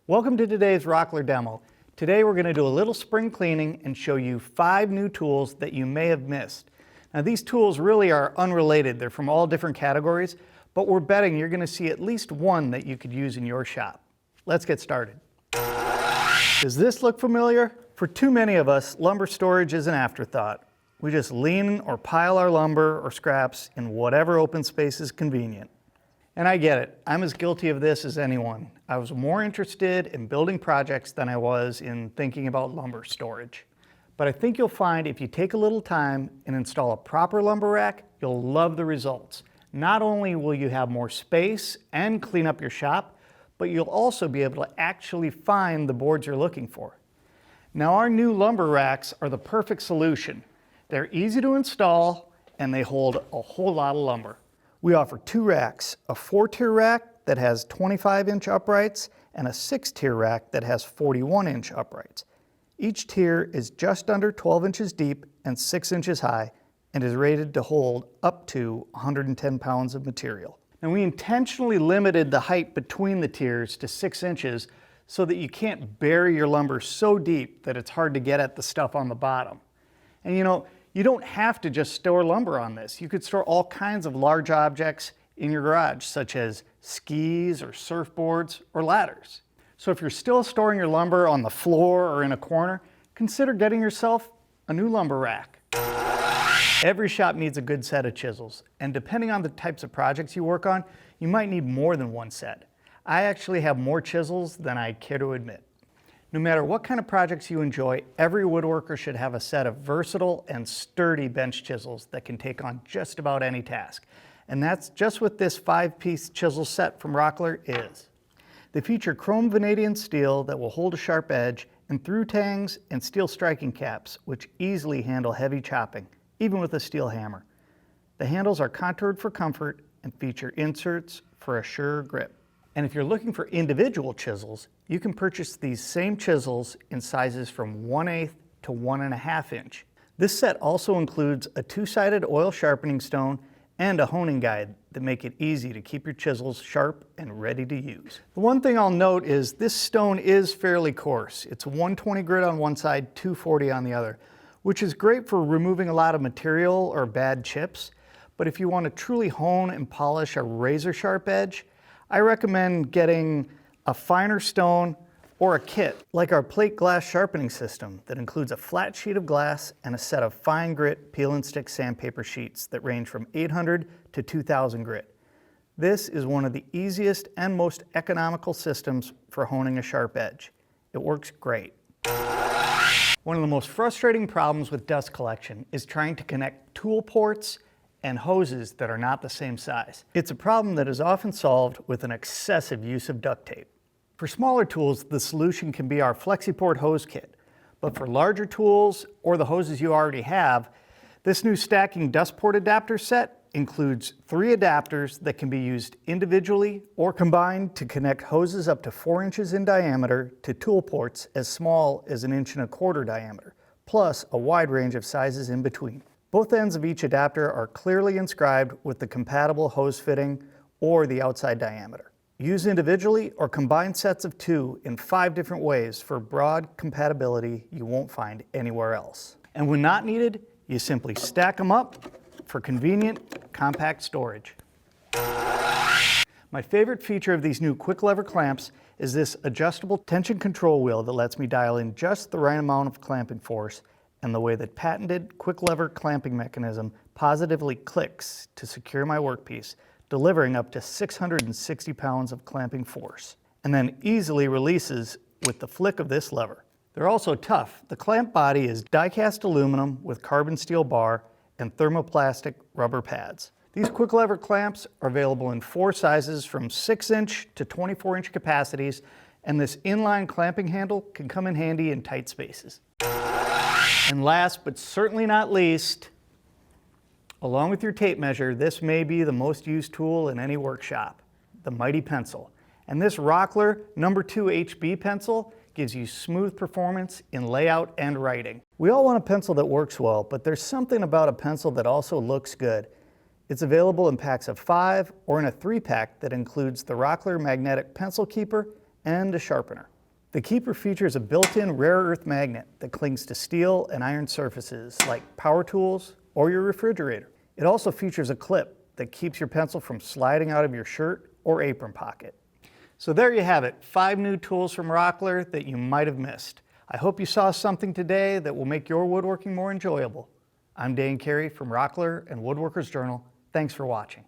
Welcome to today's Rockler demo. Today we're going to do a little spring cleaning and show you 5 new tools that you may have missed. Now these tools really are unrelated. They're from all different categories, but we're betting you're going to see at least one that you could use in your shop. Let's get started. Does this look familiar? For too many of us, lumber storage is an afterthought. We just lean or pile our lumber or scraps in whatever open space is convenient. And I get it, I'm as guilty of this as anyone. I was more interested in building projects than I was in thinking about lumber storage. But I think you'll find if you take a little time and install a proper lumber rack, you'll love the results. Not only will you have more space and clean up your shop, but you'll also be able to actually find the boards you're looking for. Now our new lumber racks are the perfect solution. They're easy to install and they hold a whole lot of lumber. We offer 2 racks, a 4-tier rack that has 25-inch uprights and a 6-tier rack that has 41-inch uprights. Each tier is just under 12 inches deep and 6 inches high and is rated to hold up to 110 pounds of material. And we intentionally limited the height between the tiers to 6 inches so that you can't bury your lumber so deep that it's hard to get at the stuff on the bottom. And you don't have to just store lumber on this. You could store all kinds of large objects in your garage, such as skis or surfboards or ladders. So if you're still storing your lumber on the floor or in a corner, consider getting yourself a new lumber rack. Every shop needs a good set of chisels, and depending on the types of projects you work on, you might need more than one set. I actually have more chisels than I care to admit. No matter what kind of projects you enjoy, every woodworker should have a set of versatile and sturdy bench chisels that can take on just about any task. And that's just what this 5-piece chisel set from Rockler is. They feature chrome vanadium steel that will hold a sharp edge, and Through-Tangs and steel striking caps, which easily handle heavy chopping, even with a steel hammer. The handles are contoured for comfort and feature inserts for a sure grip. And if you're looking for individual chisels, you can purchase these same chisels in sizes from 1/8 to 1.5 inch. This set also includes a 2-sided oil sharpening stone and a honing guide that make it easy to keep your chisels sharp and ready to use. The one thing I'll note is this stone is fairly coarse. It's 120 grit on one side, 240 on the other, which is great for removing a lot of material or bad chips. But if you want to truly hone and polish a razor sharp edge, I recommend getting a finer stone or a kit like our plate glass sharpening system that includes a flat sheet of glass and a set of fine grit peel and stick sandpaper sheets that range from 800 to 2000 grit. This is one of the easiest and most economical systems for honing a sharp edge. It works great. One of the most frustrating problems with dust collection is trying to connect tool ports and hoses that are not the same size. It's a problem that is often solved with an excessive use of duct tape. For smaller tools, the solution can be our FlexiPort hose kit. But for larger tools or the hoses you already have, this new stacking dust port adapter set includes 3 adapters that can be used individually or combined to connect hoses up to 4 inches in diameter to tool ports as small as 1.25 inch diameter, plus a wide range of sizes in between. Both ends of each adapter are clearly inscribed with the compatible hose fitting or the outside diameter. Use individually or combine sets of 2 in 5 different ways for broad compatibility you won't find anywhere else. And when not needed, you simply stack them up for convenient, compact storage. My favorite feature of these new quick lever clamps is this adjustable tension control wheel that lets me dial in just the right amount of clamping force, and the way that patented quick lever clamping mechanism positively clicks to secure my workpiece, delivering up to 660 pounds of clamping force, and then easily releases with the flick of this lever. They're also tough. The clamp body is die-cast aluminum with carbon steel bar and thermoplastic rubber pads. These quick lever clamps are available in 4 sizes from 6-inch to 24-inch capacities, and this inline clamping handle can come in handy in tight spaces. And last but certainly not least, along with your tape measure, this may be the most used tool in any workshop, the mighty pencil. And this Rockler No. 2 HB pencil gives you smooth performance in layout and writing. We all want a pencil that works well, but there's something about a pencil that also looks good. It's available in packs of 5 or in a 3-pack that includes the Rockler magnetic pencil keeper and a sharpener. The keeper features a built-in rare earth magnet that clings to steel and iron surfaces like power tools or your refrigerator. It also features a clip that keeps your pencil from sliding out of your shirt or apron pocket. So there you have it, 5 new tools from Rockler that you might have missed. I hope you saw something today that will make your woodworking more enjoyable. I'm Dan Carey from Rockler and Woodworker's Journal. Thanks for watching.